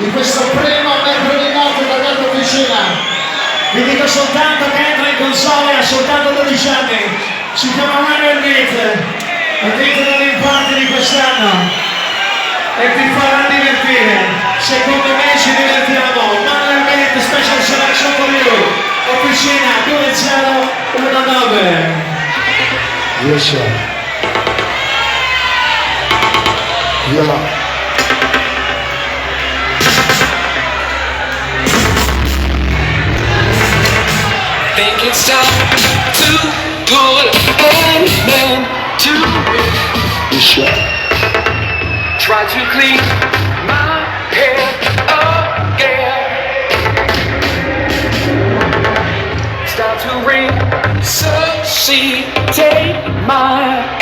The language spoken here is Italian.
di questo primo mercoledì notte da Gato Officina. Vi dico soltanto che entra in console, ha soltanto 12 anni, si chiama Manuel Beat, ha vinto l'Olimparte di quest'anno e vi farà divertire, secondo me ci divertiamo. Manuel Beat, special selection for you, Officina 2019. Yes, sir. Yeah. Think it's time to put an end to it. Yes, sir. Try to clean my head again. Start to resuscitate my